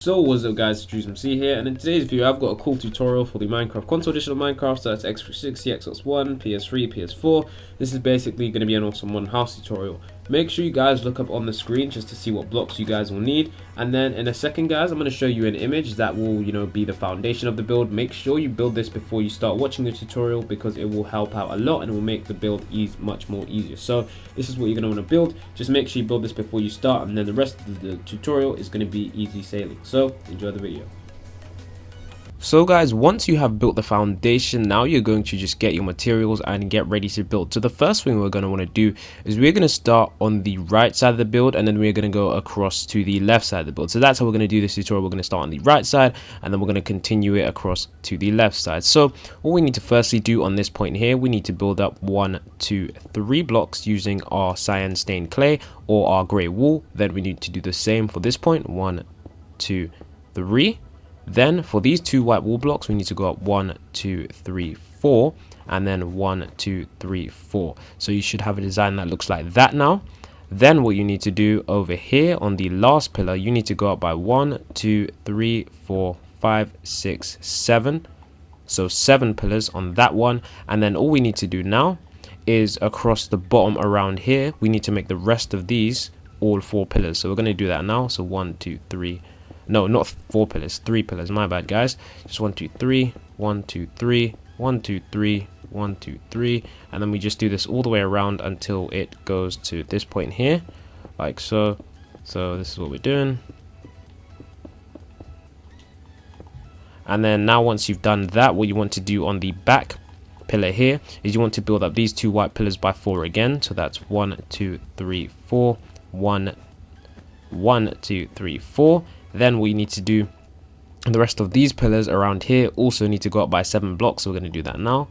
So what's up guys, it's MC here, and in today's video I've got a cool tutorial for the Minecraft console edition of Minecraft. So that's Xbox360, XboxOne, PS3, PS4. This is basically going to be an awesome one house tutorial. Make sure you guys look up on the screen just to see what blocks you guys will need, and then in a second guys I'm going to show you an image that will be the foundation of the build. Make sure you build this before you start watching the tutorial because it will help out a lot and it will make the build much more easier. So this is what you're going to want to build. Just make sure you build this before you start, and then the rest of the tutorial is going to be easy sailing. So enjoy the video. So guys, once you have built the foundation, now you're going to just get your materials and get ready to build. So the first thing we're going to want to do is we're going to start on the right side of the build, and then we're going to go across to the left side of the build. So that's how we're going to do this tutorial. We're going to start on the right side, and then we're going to continue it across to the left side. So what we need to firstly do on this point here, we need to build up 1, 2, 3 blocks using our cyan stained clay or our grey wool. Then we need to do the same for this point, 1, 2, 3. Then for these 2 white wool blocks we need to go up 1, 2, 3, 4, and then 1, 2, 3, 4. So you should have a design that looks like that now. Then what you need to do over here on the last pillar, you need to go up by 1, 2, 3, 4, 5, 6, 7. So 7 pillars on that one. And then all we need to do now is across the bottom around here, we need to make the rest of these all 4 pillars. So we're going to do that now. So 1, 2, 3. No, not 4 pillars, 3 pillars, my bad guys. Just 1, 2, 3, 1, 2, 3, 1, 2, 3, 1, 2, 3, and then we just do this all the way around until it goes to this point here, like so. So this is what we're doing. And then now once you've done that, what you want to do on the back pillar here is you want to build up these 2 white pillars by 4 again. So that's 1, 2, 3, 4, 1, 1, 2, 3, 4. Then what you need to do, the rest of these pillars around here also need to go up by 7 blocks. So we're going to do that now.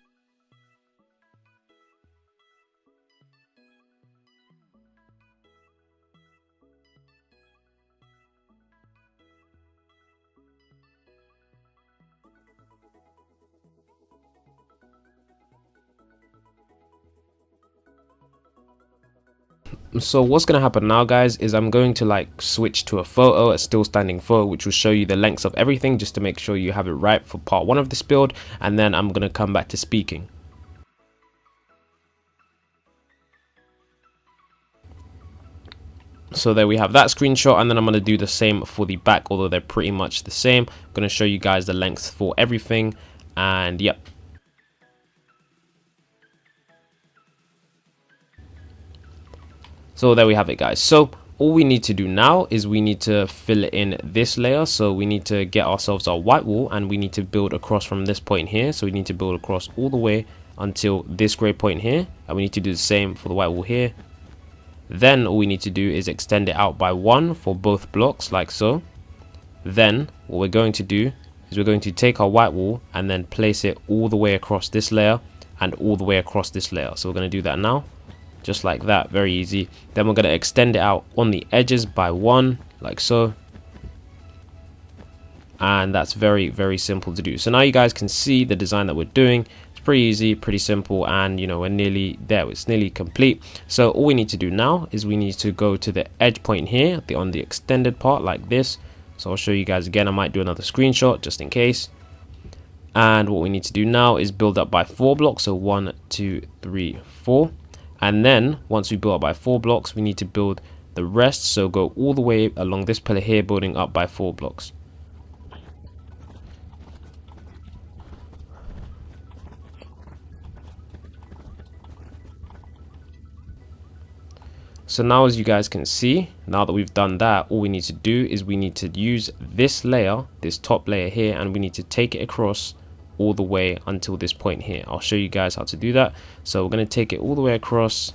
So what's going to happen now guys is I'm going to switch to a photo, a still standing photo, which will show you the lengths of everything just to make sure you have it right for part 1 of this build, and then I'm going to come back to speaking. So there we have that screenshot, and then I'm going to do the same for the back, although they're pretty much the same. I'm going to show you guys the lengths for everything, and yep. So there we have it guys. So all we need to do now is we need to fill in this layer. So we need to get ourselves our white wool, and we need to build across from this point here. So we need to build across all the way until this grey point here, and we need to do the same for the white wool here. Then all we need to do is extend it out by 1 for both blocks like so. Then what we're going to do is we're going to take our white wool and then place it all the way across this layer and all the way across this layer. So we're going to do that now. Just like that, very easy. Then we're going to extend it out on the edges by 1 like so, and that's very, very simple to do. So now you guys can see the design that we're doing. It's pretty easy, pretty simple, and we're nearly there. It's nearly complete. So all we need to do now is we need to go to the edge point here on the extended part like this. So I'll show you guys again. I might do another screenshot just in case. And what we need to do now is build up by 4 blocks. So 1, 2, 3, 4. And then once we build up by 4 blocks, we need to build the rest. So go all the way along this pillar here, building up by 4 blocks. So now as you guys can see, now that we've done that, all we need to do is we need to use this layer, this top layer here, and we need to take it across all the way until this point here. I'll show you guys how to do that. So we're going to take it all the way across,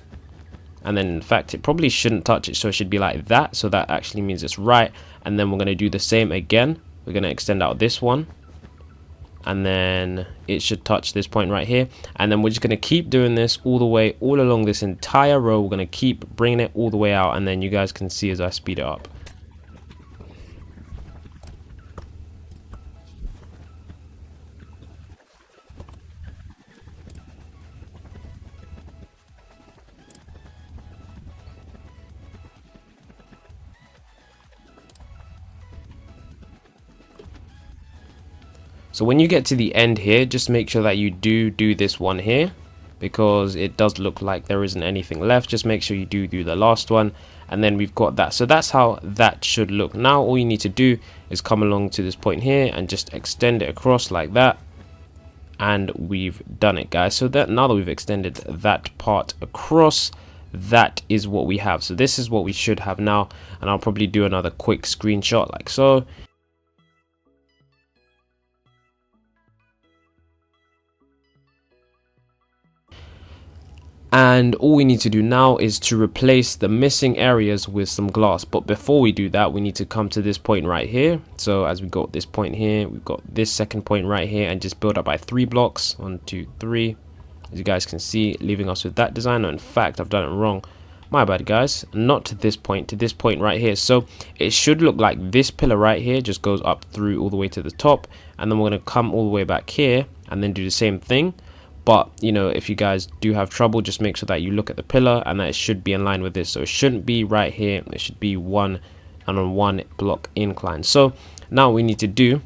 and then in fact it probably shouldn't touch it, so it should be like that. So that actually means it's right. And then we're going to do the same again. We're going to extend out this one, and then it should touch this point right here, and then we're just going to keep doing this all the way all along this entire row. We're going to keep bringing it all the way out, and then you guys can see as I speed it up. So when you get to the end here, just make sure that you do this one here, because it does look like there isn't anything left. Just make sure you do the last one, and then we've got that. So that's how that should look. Now all you need to do is come along to this point here and just extend it across like that, and we've done it, guys. So that now that we've extended that part across, that is what we have. So this is what we should have now, and I'll probably do another quick screenshot like so. And all we need to do now is to replace the missing areas with some glass. But before we do that, we need to come to this point right here. So as we got this point here, we've got this second point right here, and just build up by 3 blocks. 1, 2, 3. As you guys can see, leaving us with that design. In fact, I've done it wrong. My bad, guys. Not to this point, to this point right here. So it should look like this pillar right here just goes up through all the way to the top, and then we're going to come all the way back here and then do the same thing. But you know, if you guys do have trouble, just make sure that you look at the pillar and that it should be in line with this. So it shouldn't be right here, it should be 1 and on 1 block incline. So now what we need to do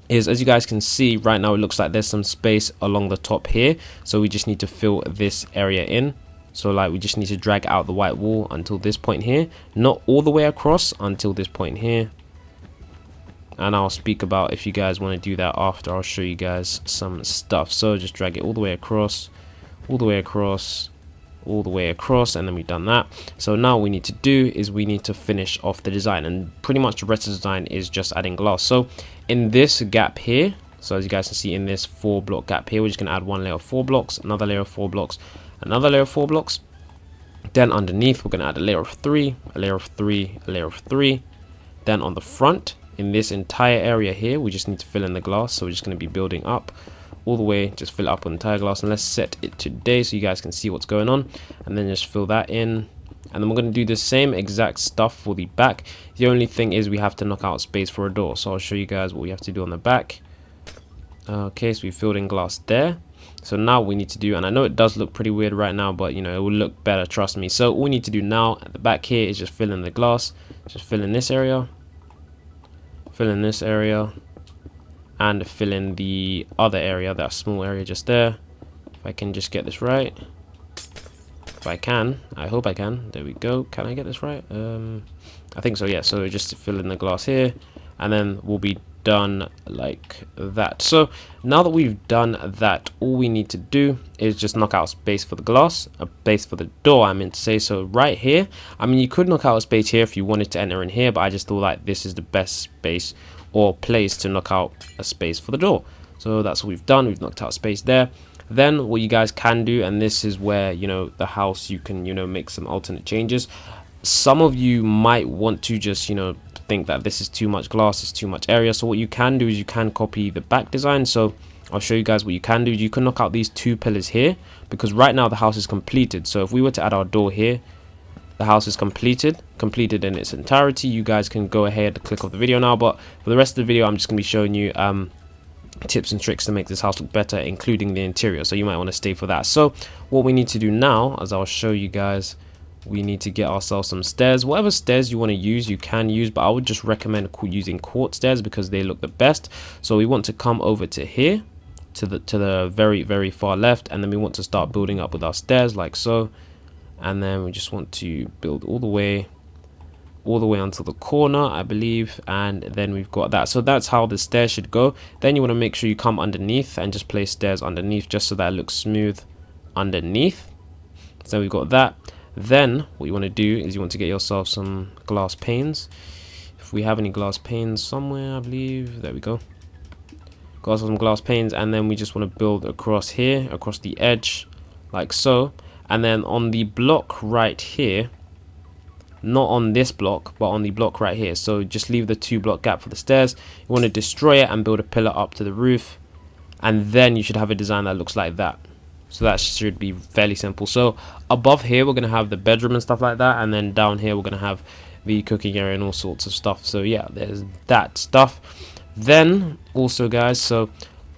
is, as you guys can see right now, it looks like there's some space along the top here, so we just need to fill this area in. So like we just need to drag out the white wall until this point here, not all the way across, until this point here. And I'll speak about if you guys want to do that after. I'll show you guys some stuff. So just drag it all the way across, all the way across, all the way across, and then we've done that. So now what we need to do is we need to finish off the design, and pretty much the rest of the design is just adding glass. So in this gap here, so as you guys can see in this 4 block gap here, we're just going to add 1 layer of 4 blocks, another layer of 4 blocks, another layer of 4 blocks. Then underneath we're going to add a layer of 3, a layer of 3, a layer of 3. Then on the front, in this entire area here, we just need to fill in the glass. So we're just going to be building up all the way, just fill it up with entire glass, and let's set it to day so you guys can see what's going on, and then just fill that in. And then we're going to do the same exact stuff for the back. The only thing is we have to knock out space for a door, so I'll show you guys what we have to do on the back. Okay, so we filled in glass there. So now what we need to do, and I know it does look pretty weird right now, but you know, it will look better, trust me. So all we need to do now at the back here is just fill in the glass, just fill in this area, fill in this area, and fill in the other area, that small area just there. If I can just get this right, if I can, I hope I can. There we go. Can I get this right? I think so, yeah. So just fill in the glass here, and then we'll be done like that. So now that we've done that, all we need to do is just knock out space for the glass, a space for the door, I meant to say. So right here, I mean, you could knock out a space here if you wanted to enter in here, but I just thought like this is the best space or place to knock out a space for the door. So that's what we've done. We've knocked out space there. Then what you guys can do, and this is where, you know, the house, you can, you know, make some alternate changes. Some of you might want to just, you know, think that this is too much glass, it's too much area. So what you can do is you can copy the back design. So I'll show you guys what you can do. You can knock out these 2 pillars here, because right now the house is completed. So if we were to add our door here, the house is completed in its entirety. You guys can go ahead and click off the video now, but for the rest of the video I'm just going to be showing you tips and tricks to make this house look better, including the interior, so you might want to stay for that. So what we need to do now, as I'll show you guys, we need to get ourselves some stairs. Whatever stairs you want to use, you can use, but I would just recommend using quartz stairs because they look the best. So we want to come over to here, to the very far left, and then we want to start building up with our stairs like so. And then we just want to build all the way onto the corner, I believe, and then we've got that. So that's how the stairs should go. Then you want to make sure you come underneath and just place stairs underneath, just so that it looks smooth underneath. So we've got that. Then what you want to do is you want to get yourself some glass panes. If we have any glass panes somewhere, I believe, there we go. Got some glass panes, and then we just want to build across here, across the edge like so. And then on the block right here, not on this block, but on the block right here, so just leave the 2 block gap for the stairs. You want to destroy it and build a pillar up to the roof, and then you should have a design that looks like that. So that should be fairly simple. So above here we're going to have the bedroom and stuff like that, and then down here we're going to have the cooking area and all sorts of stuff. So yeah, there's that stuff. Then also, guys, so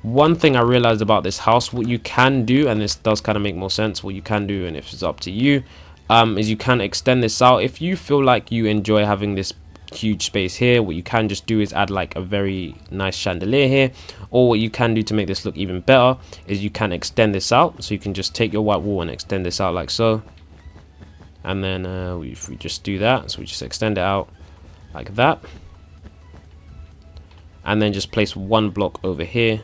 one thing I realized about this house, what you can do, and this does kind of make more sense, what you can do, and if it's up to you, is you can extend this out. If you feel like you enjoy having this huge space here. What you can just do is add like a very nice chandelier here, or what you can do to make this look even better is you can extend this out. So you can just take your white wall and extend this out like so, and then if we just do that, so we just extend it out like that, and then just place one block over here.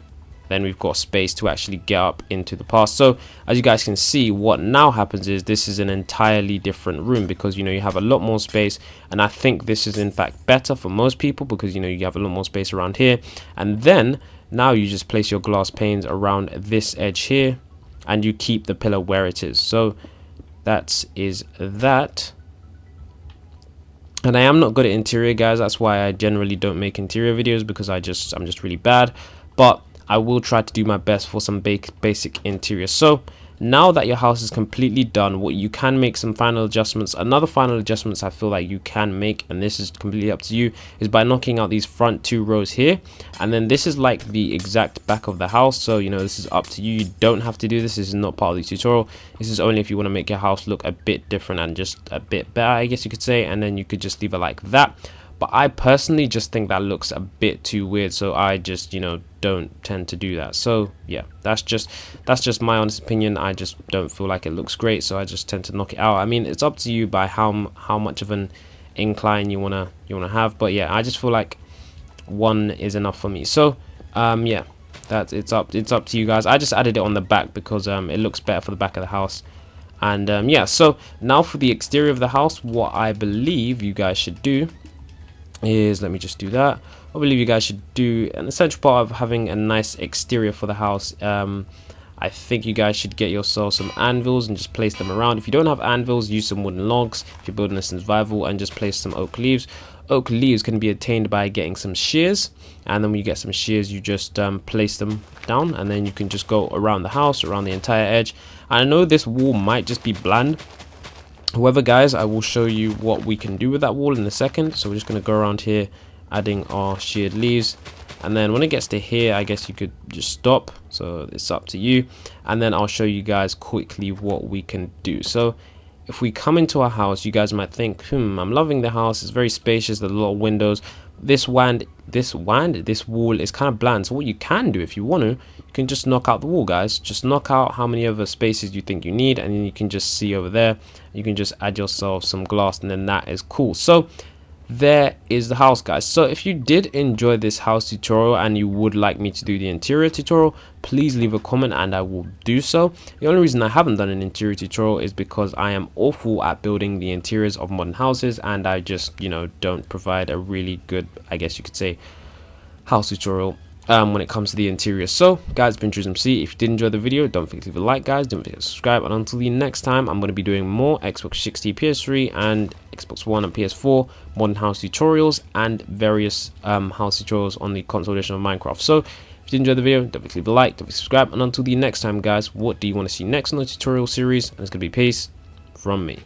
Then we've got space to actually get up into the past. So as you guys can see, what now happens is this is an entirely different room, because you know you have a lot more space, and I think this is in fact better for most people, because you know you have a lot more space around here. And then now you just place your glass panes around this edge here, and you keep the pillar where it is. So that is that. And I am not good at interior, guys. That's why I generally don't make interior videos, because I'm just really bad. But I will try to do my best for some basic interior. So now that your house is completely done, what you can make some final adjustments. Another final adjustments I feel like you can make, and this is completely up to you, is by knocking out these front 2 rows here. And then this is like the exact back of the house, so you know this is up to you. You don't have to do this. This is not part of the tutorial. This is only if you want to make your house look a bit different and just a bit better, I guess you could say. And then you could just leave it like that. But I personally just think that looks a bit too weird, so I just, you know, don't tend to do that. So yeah, that's just my honest opinion. I just don't feel like it looks great, so I just tend to knock it out. I mean, it's up to you by how much of an incline you wanna have, but yeah, I just feel like 1 is enough for me. So yeah, it's up to you guys. I just added it on the back because it looks better for the back of the house. And yeah, so now for the exterior of the house, what I believe you guys should do is, let me just do that. I believe you guys should do an essential part of having a nice exterior for the house. I think you guys should get yourself some anvils and just place them around. If you don't have anvils, use some wooden logs if you're building this in survival, and just place some oak leaves. Oak leaves can be attained by getting some shears, and then when you get some shears, you just place them down, and then you can just go around the house, around the entire edge. And I know this wall might just be bland. However, guys, I will show you what we can do with that wall in a second. So we're just going to go around here, adding our sheared leaves, and then when it gets to here, I guess you could just stop. So it's up to you, and then I'll show you guys quickly what we can do. So if we come into our house, you guys might think, I'm loving the house. It's very spacious. There's a lot of windows. This wall is kind of bland. So what you can do, if you want to, you can just knock out the wall, guys. Just knock out how many other spaces you think you need, and then you can just see over there. You can just add yourself some glass, and then that is cool. So there is the house, guys. So if you did enjoy this house tutorial and you would like me to do the interior tutorial, please leave a comment and I will do so. The only reason I haven't done an interior tutorial is because I am awful at building the interiors of modern houses, and I just, you know, don't provide a really good, I guess you could say, house tutorial when it comes to the interior. So guys, it's been TrueMC. If you did enjoy the video, don't forget to leave a like, guys. Don't forget to subscribe, and until the next time, I'm going to be doing more Xbox360, PS3 and Xbox One and PS4 modern house tutorials, and various house tutorials on the console edition of Minecraft. So if you did enjoy the video, don't forget to leave a like, don't forget to subscribe, and until the next time, guys, what do you want to see next on the tutorial series? And it's going to be peace from me.